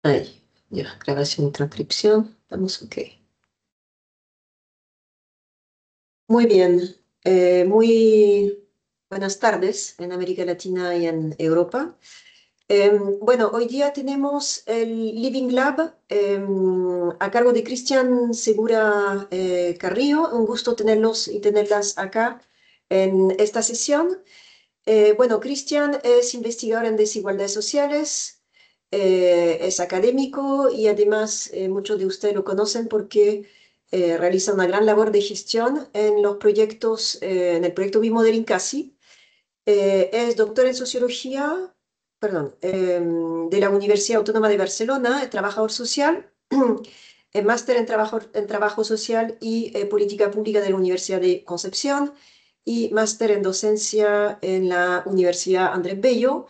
Ahí, ya, grabación y transcripción. Vamos, ok. Muy bien. Muy buenas tardes en América Latina y en Europa. Bueno, hoy día tenemos el Living Lab a cargo de Cristian Segura Carrillo. Un gusto tenerlos y tenerlas acá en esta sesión. Bueno, Cristian es investigador en desigualdades sociales, es académico y además muchos de ustedes lo conocen porque realiza una gran labor de gestión en los proyectos, en el proyecto Bimodelin Casi. Es doctor en sociología, perdón, de la Universidad Autónoma de Barcelona, es trabajador social, máster en trabajo social y política pública de la Universidad de Concepción y máster en docencia en la Universidad Andrés Bello.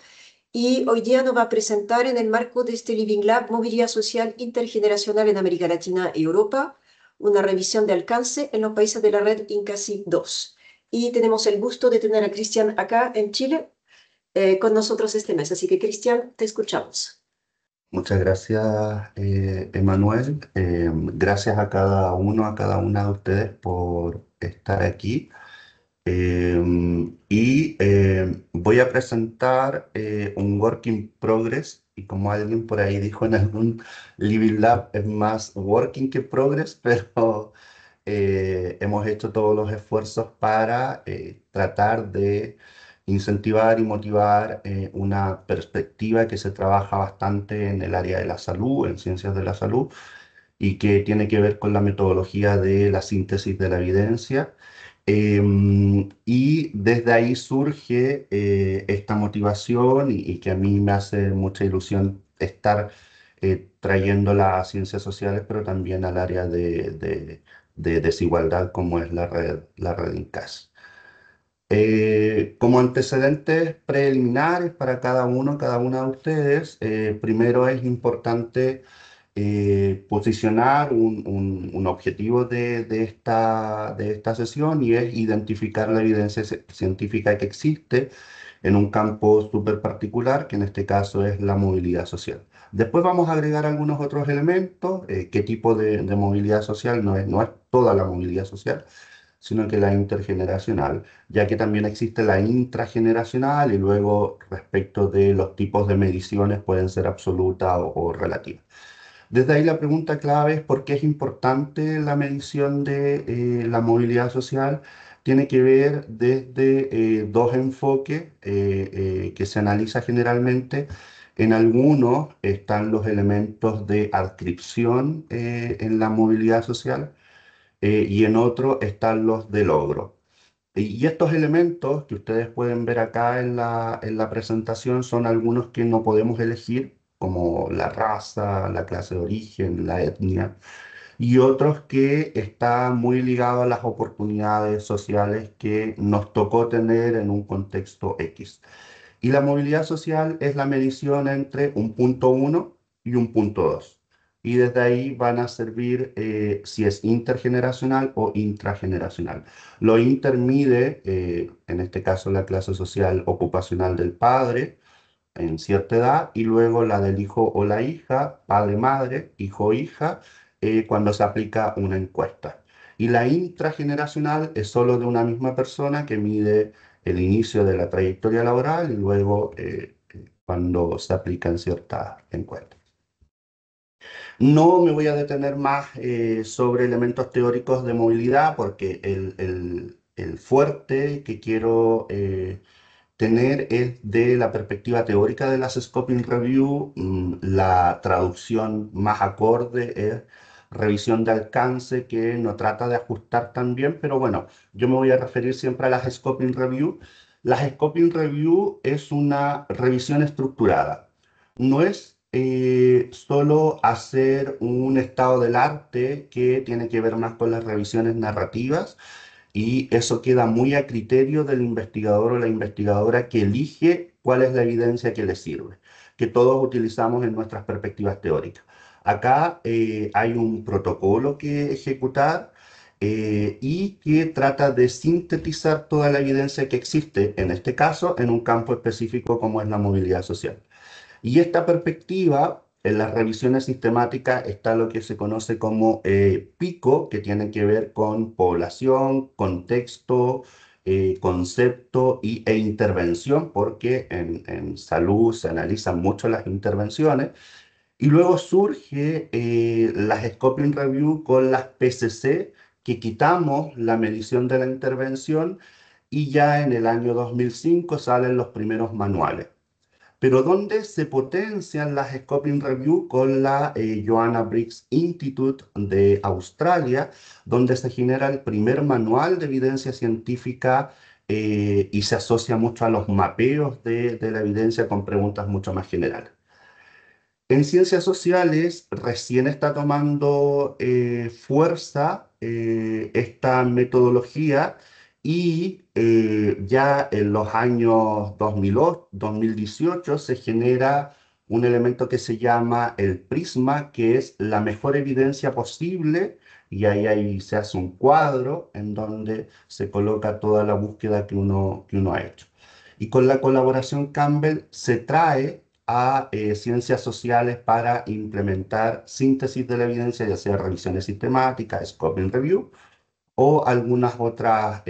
Y hoy día nos va a presentar en el marco de este Living Lab Movilidad Social Intergeneracional en América Latina y Europa, una revisión de alcance en los países de la red INCASI 2. Y tenemos el gusto de tener a Cristian acá en Chile con nosotros este mes. Así que, Cristian, te escuchamos. Muchas gracias, Emanuel. Gracias a cada uno, a cada una de ustedes por estar aquí. Voy a presentar un work in progress y como alguien por ahí dijo en algún Living Lab, es más working que progress, pero hemos hecho todos los esfuerzos para tratar de incentivar y motivar una perspectiva que se trabaja bastante en el área de la salud, en ciencias de la salud, y que tiene que ver con la metodología de la síntesis de la evidencia. Y desde ahí surge esta motivación y que a mí me hace mucha ilusión estar trayéndola a ciencias sociales, pero también al área de desigualdad como es la red INCAS. Como antecedentes preliminares para cada una de ustedes, primero es importante posicionar un objetivo de esta sesión y es identificar la evidencia científica que existe en un campo súper particular, que en este caso es la movilidad social. Después vamos a agregar algunos otros elementos, qué tipo de movilidad social, no es toda la movilidad social, sino que la intergeneracional, ya que también existe la intrageneracional y luego respecto de los tipos de mediciones pueden ser absolutas o relativas. Desde ahí la pregunta clave es por qué es importante la medición de la movilidad social. Tiene que ver desde dos enfoques que se analiza generalmente. En algunos están los elementos de adscripción en la movilidad social y en otros están los de logro. Y estos elementos que ustedes pueden ver acá en la presentación son algunos que no podemos elegir, como la raza, la clase de origen, la etnia, y otros que están muy ligados a las oportunidades sociales que nos tocó tener en un contexto X. Y la movilidad social es la medición entre un punto uno y un punto 2. Y desde ahí van a servir si es intergeneracional o intrageneracional. Lo intermide, en este caso, la clase social ocupacional del padre en cierta edad y luego la del hijo o la hija, padre-madre, hijo-hija, cuando se aplica una encuesta. Y la intrageneracional es solo de una misma persona que mide el inicio de la trayectoria laboral y luego cuando se aplican ciertas encuestas. No me voy a detener más sobre elementos teóricos de movilidad porque el fuerte que quiero tener es de la perspectiva teórica de las Scoping Review, la traducción más acorde es revisión de alcance que no trata de ajustar tan bien, pero bueno, yo me voy a referir siempre a las Scoping Review. Las Scoping Review es una revisión estructurada. No es solo hacer un estado del arte que tiene que ver más con las revisiones narrativas, y eso queda muy a criterio del investigador o la investigadora que elige cuál es la evidencia que le sirve, que todos utilizamos en nuestras perspectivas teóricas. Acá hay un protocolo que ejecutar y que trata de sintetizar toda la evidencia que existe, en este caso, en un campo específico como es la movilidad social. Y esta perspectiva en las revisiones sistemáticas está lo que se conoce como PICO, que tiene que ver con población, contexto, concepto e intervención, porque en salud se analizan mucho las intervenciones. Y luego surge las Scoping Review con las PCC, que quitamos la medición de la intervención y ya en el año 2005 salen los primeros manuales. Pero donde se potencian las Scoping Review con la Joanna Briggs Institute de Australia, donde se genera el primer manual de evidencia científica y se asocia mucho a los mapeos de la evidencia con preguntas mucho más generales. En ciencias sociales recién está tomando fuerza esta metodología y ya en los años 2008, 2018 se genera un elemento que se llama el prisma, que es la mejor evidencia posible, y ahí se hace un cuadro en donde se coloca toda la búsqueda que uno ha hecho. Y con la colaboración Campbell se trae a ciencias sociales para implementar síntesis de la evidencia, ya sea revisiones sistemáticas, scoping review, o algunas otras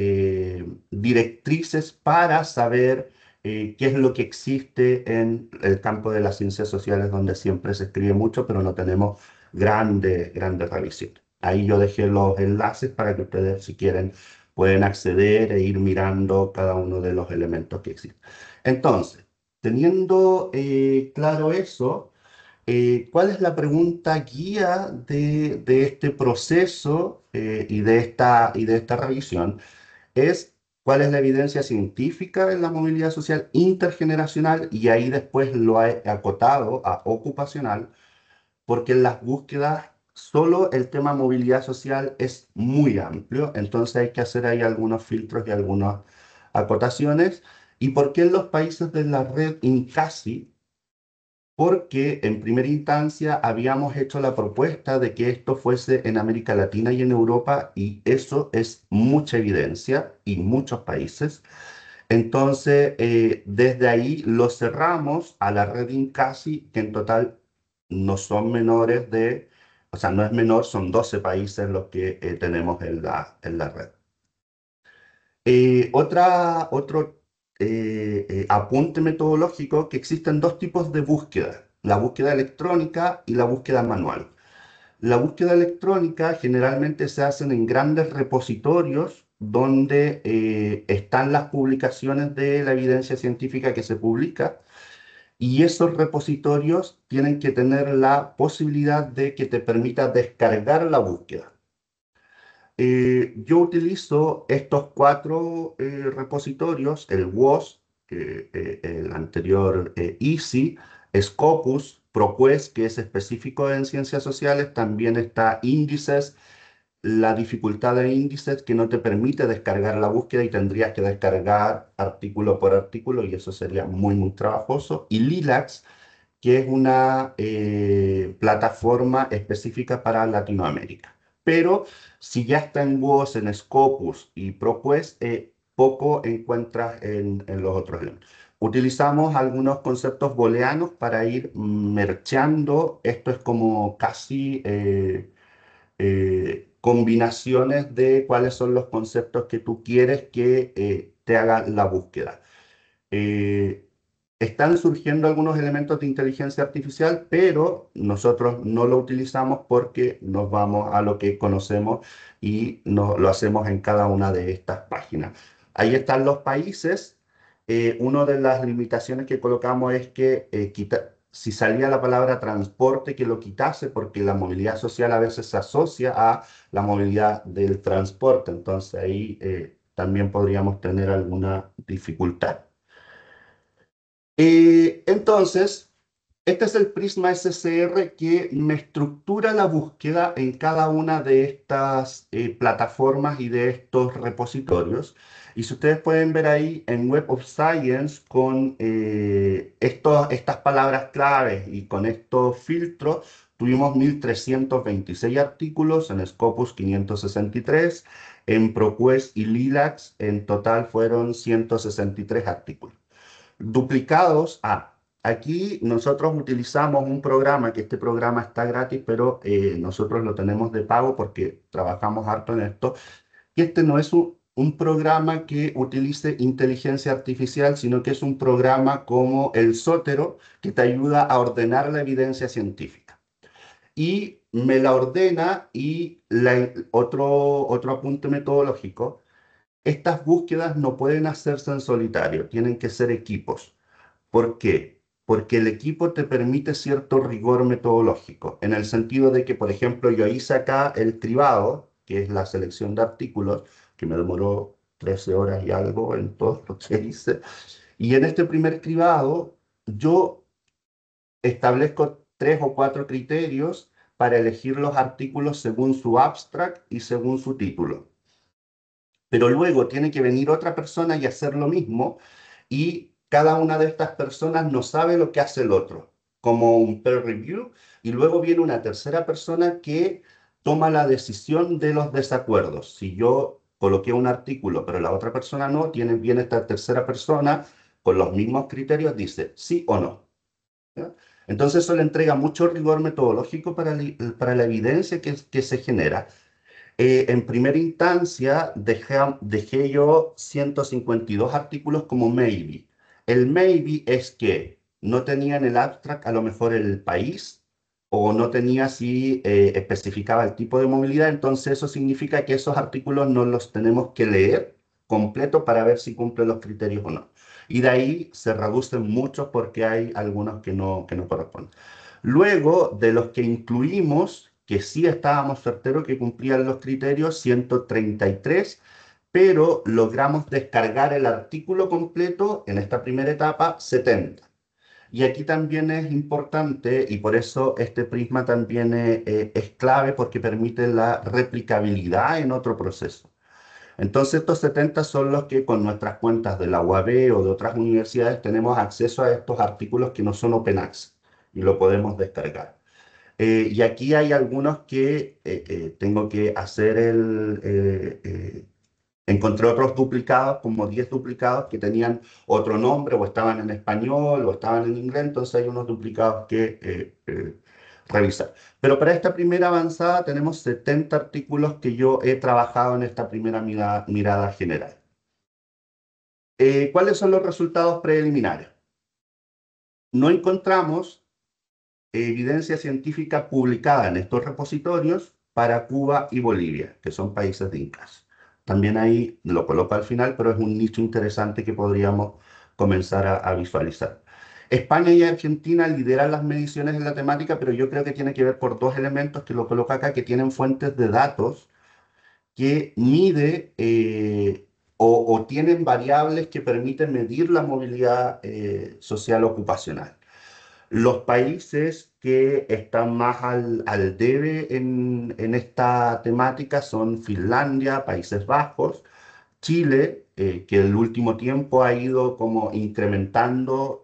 directrices para saber qué es lo que existe en el campo de las ciencias sociales, donde siempre se escribe mucho, pero no tenemos grandes revisiones. Ahí yo dejé los enlaces para que ustedes, si quieren, pueden acceder e ir mirando cada uno de los elementos que existen. Entonces, teniendo claro eso, ¿cuál es la pregunta guía de este proceso y de esta revisión? Es cuál es la evidencia científica en la movilidad social intergeneracional, y ahí después lo he acotado a ocupacional, porque en las búsquedas solo el tema movilidad social es muy amplio, entonces hay que hacer ahí algunos filtros y algunas acotaciones. ¿Y por qué en los países de la red INCASI? Porque en primera instancia habíamos hecho la propuesta de que esto fuese en América Latina y en Europa, y eso es mucha evidencia y muchos países. Entonces, desde ahí lo cerramos a la red INCASI, que en total no son menores de, o sea, no es menor, son 12 países los que tenemos en la red. Otro apunte metodológico, que existen dos tipos de búsqueda: la búsqueda electrónica y la búsqueda manual. La búsqueda electrónica generalmente se hacen en grandes repositorios donde están las publicaciones de la evidencia científica que se publica, y esos repositorios tienen que tener la posibilidad de que te permita descargar la búsqueda. Yo utilizo estos cuatro repositorios: el WOS, el anterior EASY, Scopus, ProQuest, que es específico en ciencias sociales, también está Índices, la dificultad de Índices que no te permite descargar la búsqueda y tendrías que descargar artículo por artículo, y eso sería muy trabajoso, y Lilacs, que es una plataforma específica para Latinoamérica. Pero si ya está en WOS, en Scopus y ProQuest, poco encuentras en los otros elementos. Utilizamos algunos conceptos booleanos para ir mercheando. Esto es como casi combinaciones de cuáles son los conceptos que tú quieres que te haga la búsqueda. Eh, Están surgiendo algunos elementos de inteligencia artificial, pero nosotros no lo utilizamos porque nos vamos a lo que conocemos y lo hacemos en cada una de estas páginas. Ahí están los países. Una de las limitaciones que colocamos es que si salía la palabra transporte, que lo quitase, porque la movilidad social a veces se asocia a la movilidad del transporte. Entonces ahí también podríamos tener alguna dificultad. Entonces, este es el Prisma SCR que me estructura la búsqueda en cada una de estas plataformas y de estos repositorios. Y si ustedes pueden ver ahí en Web of Science, con estas palabras claves y con estos filtros, tuvimos 1.326 artículos, en Scopus 563, en ProQuest y Lilacs en total fueron 163 artículos. Duplicados, Aquí nosotros utilizamos un programa, que este programa está gratis, pero nosotros lo tenemos de pago porque trabajamos harto en esto. Y este no es un programa que utilice inteligencia artificial, sino que es un programa como el Zotero, que te ayuda a ordenar la evidencia científica. Y me la ordena y otro apunte metodológico, estas búsquedas no pueden hacerse en solitario, tienen que ser equipos. ¿Por qué? Porque el equipo te permite cierto rigor metodológico, en el sentido de que, por ejemplo, yo hice acá el cribado, que es la selección de artículos, que me demoró 13 horas y algo en todo lo que hice, y en este primer cribado yo establezco 3 o 4 criterios para elegir los artículos según su abstract y según su título. Pero luego tiene que venir otra persona y hacer lo mismo y cada una de estas personas no sabe lo que hace el otro, como un peer review, y luego viene una tercera persona que toma la decisión de los desacuerdos. Si yo coloqué un artículo, pero la otra persona no, viene esta tercera persona con los mismos criterios, dice sí o no. ¿Ya? Entonces eso le entrega mucho rigor metodológico para la evidencia que se genera. En primera instancia, dejé yo 152 artículos como maybe. El maybe es que no tenía en el abstract a lo mejor el país o no tenía si especificaba el tipo de movilidad, entonces eso significa que esos artículos no los tenemos que leer completo para ver si cumplen los criterios o no. Y de ahí se reducen muchos porque hay algunos que no corresponden. Luego, de los que incluimos, que sí estábamos certeros que cumplían los criterios, 133, pero logramos descargar el artículo completo en esta primera etapa, 70. Y aquí también es importante, y por eso este prisma también es clave, porque permite la replicabilidad en otro proceso. Entonces, estos 70 son los que con nuestras cuentas de la UAB o de otras universidades tenemos acceso a estos artículos que no son open access y lo podemos descargar. Y aquí hay algunos que tengo que hacer encontré otros duplicados, como 10 duplicados que tenían otro nombre o estaban en español o estaban en inglés, entonces hay unos duplicados que revisar. Pero para esta primera avanzada tenemos 70 artículos que yo he trabajado en esta primera mirada general. ¿Cuáles son los resultados preliminares? No encontramos evidencia científica publicada en estos repositorios para Cuba y Bolivia, que son países de incas. También ahí lo coloco al final, pero es un nicho interesante que podríamos comenzar a visualizar. España y Argentina lideran las mediciones en la temática, pero yo creo que tiene que ver por dos elementos que lo coloco acá, que tienen fuentes de datos que mide o tienen variables que permiten medir la movilidad social ocupacional. Los países que están más al debe en esta temática son Finlandia, Países Bajos, Chile, que el último tiempo ha ido como incrementando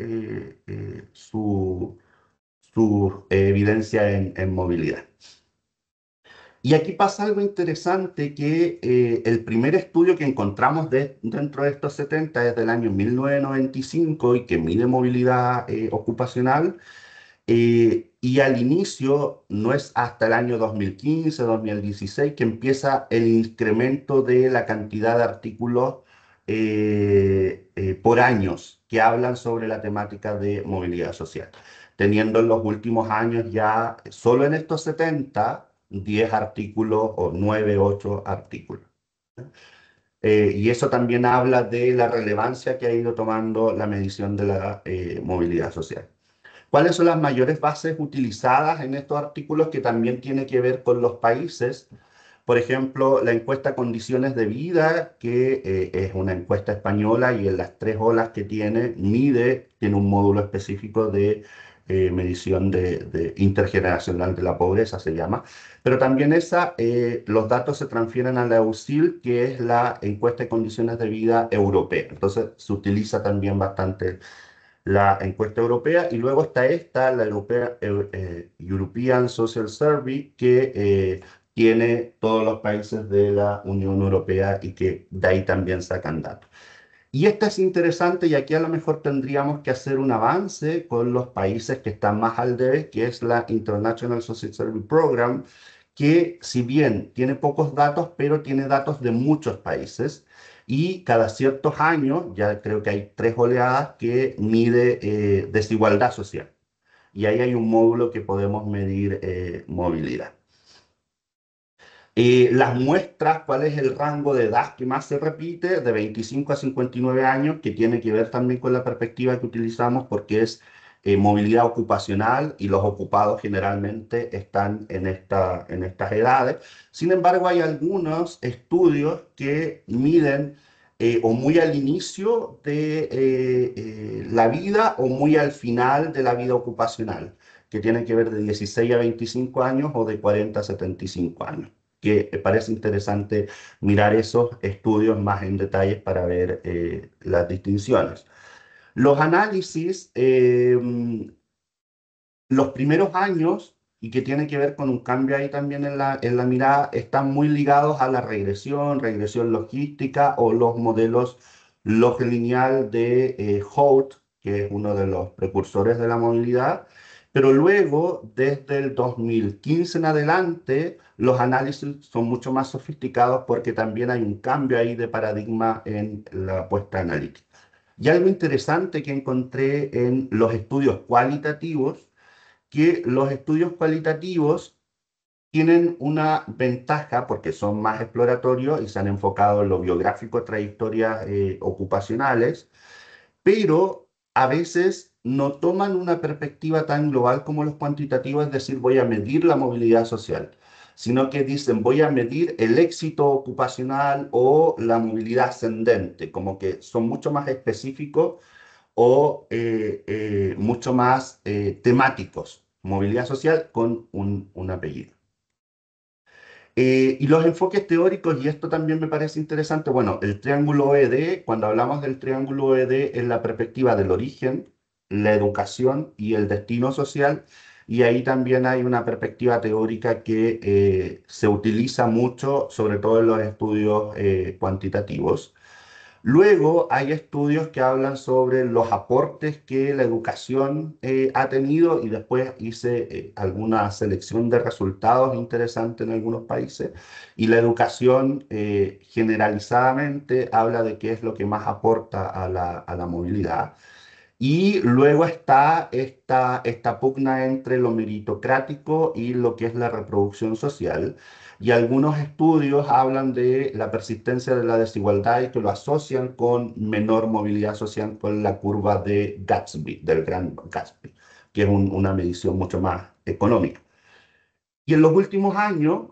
su evidencia en movilidad. Y aquí pasa algo interesante que el primer estudio que encontramos dentro de estos 70 es del año 1995 y que mide movilidad ocupacional. Y al inicio no es hasta el año 2015, 2016 que empieza el incremento de la cantidad de artículos por años que hablan sobre la temática de movilidad social, teniendo en los últimos años ya solo en estos 70 10 artículos o 9, 8 artículos. Y eso también habla de la relevancia que ha ido tomando la medición de la movilidad social. ¿Cuáles son las mayores bases utilizadas en estos artículos que también tiene que ver con los países? Por ejemplo, la encuesta Condiciones de Vida, que es una encuesta española y en las 3 olas que tiene, tiene un módulo específico de medición de intergeneracional de la pobreza, se llama. Pero también los datos se transfieren a la EUSIL, que es la encuesta de condiciones de vida europea. Entonces, se utiliza también bastante la encuesta europea, y luego está la European Social Survey, que tiene todos los países de la Unión Europea y que de ahí también sacan datos. Y esta es interesante y aquí a lo mejor tendríamos que hacer un avance con los países que están más al debe, que es la International Social Service Program, que si bien tiene pocos datos, pero tiene datos de muchos países y cada ciertos años, ya creo que hay 3 oleadas, que mide desigualdad social. Y ahí hay un módulo que podemos medir movilidad. Las muestras, ¿cuál es el rango de edad que más se repite? De 25 a 59 años, que tiene que ver también con la perspectiva que utilizamos porque es movilidad ocupacional y los ocupados generalmente están en estas edades. Sin embargo, hay algunos estudios que miden o muy al inicio de la vida o muy al final de la vida ocupacional, que tienen que ver de 16 a 25 años o de 40 a 75 años, que parece interesante mirar esos estudios más en detalles para ver las distinciones. Los análisis, los primeros años, y que tiene que ver con un cambio ahí también en la mirada, están muy ligados a la regresión, regresión logística o los modelos log-lineal de Holt, que es uno de los precursores de la movilidad. Pero luego, desde el 2015 en adelante, los análisis son mucho más sofisticados porque también hay un cambio ahí de paradigma en la apuesta analítica. Y algo interesante que encontré en los estudios cualitativos, que los estudios cualitativos tienen una ventaja porque son más exploratorios y se han enfocado en lo biográfico, trayectorias ocupacionales, pero a veces no toman una perspectiva tan global como los cuantitativos, es decir, voy a medir la movilidad social, sino que dicen voy a medir el éxito ocupacional o la movilidad ascendente, como que son mucho más específicos o mucho más temáticos, movilidad social con un apellido. Y los enfoques teóricos, y esto también me parece interesante, bueno, el triángulo OED, cuando hablamos del triángulo OED, es la perspectiva del origen, la educación y el destino social, y ahí también hay una perspectiva teórica que se utiliza mucho, sobre todo en los estudios cuantitativos. Luego hay estudios que hablan sobre los aportes que la educación ha tenido y después hice alguna selección de resultados interesantes en algunos países. Y la educación generalizadamente habla de qué es lo que más aporta a la movilidad. Y luego está esta pugna entre lo meritocrático y lo que es la reproducción social. Y algunos estudios hablan de la persistencia de la desigualdad y que lo asocian con menor movilidad social con la curva de Gatsby, del gran Gatsby, que es una medición mucho más económica. Y en los últimos años,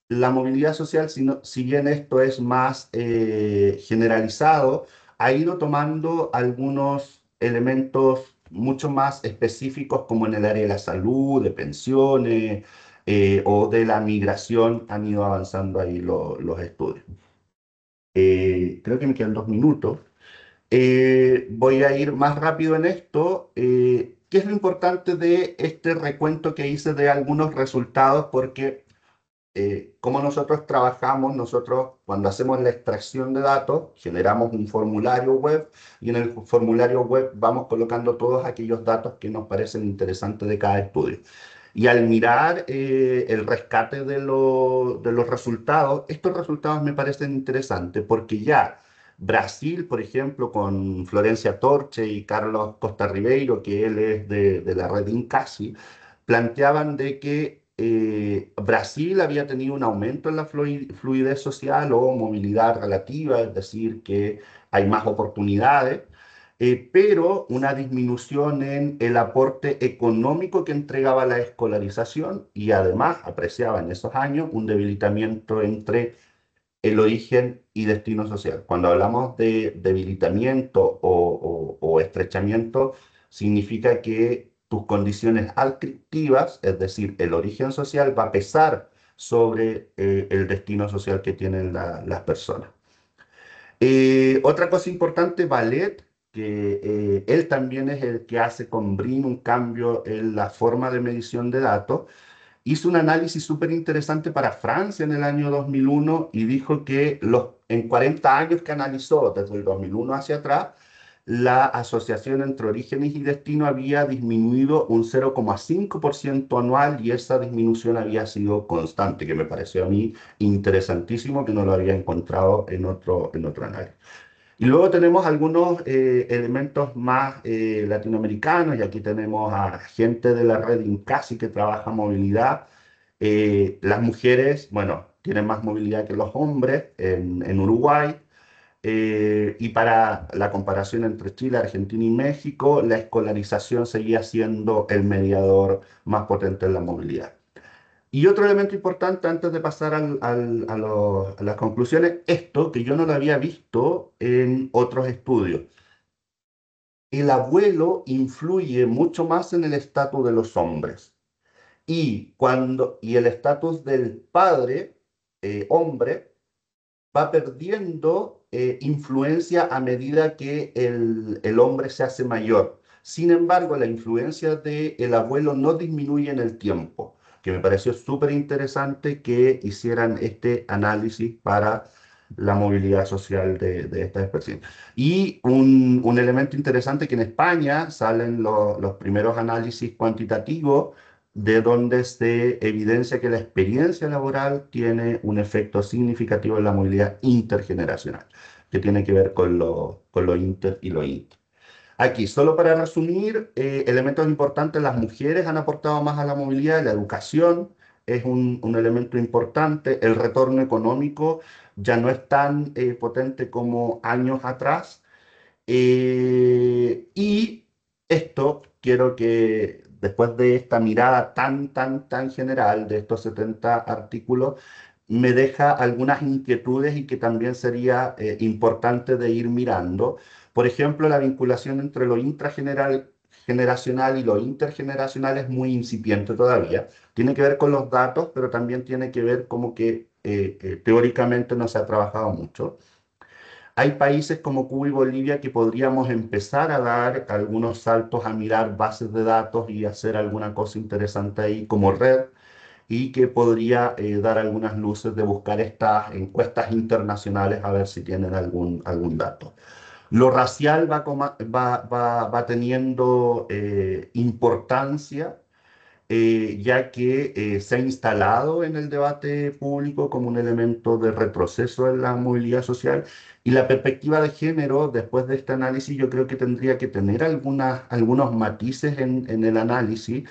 la movilidad social, si bien esto es más generalizado, ha ido tomando algunos elementos mucho más específicos como en el área de la salud, de pensiones o de la migración, han ido avanzando ahí los estudios. Creo que me quedan 2 minutos. Voy a ir más rápido en esto. ¿Qué es lo importante de este recuento que hice de algunos resultados? Porque cómo nosotros trabajamos, nosotros cuando hacemos la extracción de datos, generamos un formulario web y en el formulario web vamos colocando todos aquellos datos que nos parecen interesantes de cada estudio. Y al mirar el rescate de los resultados, estos resultados me parecen interesantes porque ya Brasil, por ejemplo, con Florencia Torche y Carlos Costa Ribeiro, que él es de la red Incasi, planteaban de que Brasil había tenido un aumento en la fluidez social o movilidad relativa, es decir, que hay más oportunidades, pero una disminución en el aporte económico que entregaba la escolarización y además apreciaba en esos años un debilitamiento entre el origen y destino social. Cuando hablamos de debilitamiento o estrechamiento, significa que tus condiciones adscriptivas, es decir, el origen social, va a pesar sobre el destino social que tienen las personas. Otra cosa importante, Ballet, que él también es el que hace con BRIN un cambio en la forma de medición de datos, hizo un análisis súper interesante para Francia en el año 2001 y dijo que en 40 años que analizó, desde el 2001 hacia atrás, la asociación entre orígenes y destino había disminuido un 0,5% anual y esa disminución había sido constante, que me pareció a mí interesantísimo, que no lo había encontrado en otro análisis. Y luego tenemos algunos elementos más latinoamericanos, y aquí tenemos a gente de la red INCASI que trabaja movilidad. Las mujeres, bueno, tienen más movilidad que los hombres en Uruguay. Y para la comparación entre Chile, Argentina y México, la escolarización seguía siendo el mediador más potente en la movilidad. Y otro elemento importante antes de pasar a las conclusiones, esto que yo no lo había visto en otros estudios. El abuelo influye mucho más en el estatus de los hombres y el estatus del padre, hombre, va perdiendo influencia a medida que el hombre se hace mayor. Sin embargo, la influencia del abuelo no disminuye en el tiempo, que me pareció súper interesante que hicieran este análisis para la movilidad social de estas especies. Y un elemento interesante que en España salen los primeros análisis cuantitativos de donde se evidencia que la experiencia laboral tiene un efecto significativo en la movilidad intergeneracional, que tiene que ver con lo inter y lo inter. Aquí, solo para resumir, elementos importantes, las mujeres han aportado más a la movilidad, la educación es un elemento importante, el retorno económico ya no es tan potente como años atrás, y esto quiero que después de esta mirada tan general de estos 70 artículos, me deja algunas inquietudes y que también sería importante de ir mirando. Por ejemplo, la vinculación entre lo intrageneracional y lo intergeneracional es muy incipiente todavía. Tiene que ver con los datos, pero también tiene que ver como que teóricamente no se ha trabajado mucho. Hay países como Cuba y Bolivia que podríamos empezar a dar algunos saltos a mirar bases de datos y hacer alguna cosa interesante ahí como red y que podría dar algunas luces de buscar estas encuestas internacionales a ver si tienen algún dato. Lo racial va teniendo importancia ya que se ha instalado en el debate público como un elemento de retroceso en la movilidad social y la perspectiva de género, después de este análisis, yo creo que tendría que tener algunos matices en el análisis.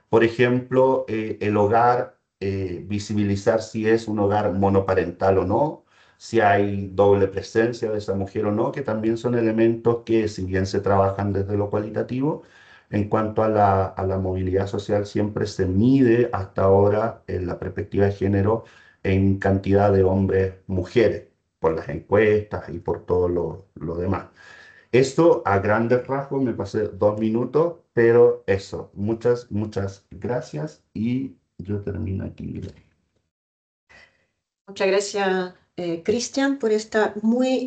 Por ejemplo, el hogar, visibilizar si es un hogar monoparental o no, si hay doble presencia de esa mujer o no, que también son elementos que, si bien se trabajan desde lo cualitativo, en cuanto a la movilidad social, siempre se mide hasta ahora en la perspectiva de género en cantidad de hombres, mujeres, por las encuestas y por todo lo demás. Esto a grandes rasgos, me pasé 2 minutos, pero eso, muchas gracias y yo termino aquí. Muchas gracias, Cristian, por esta muy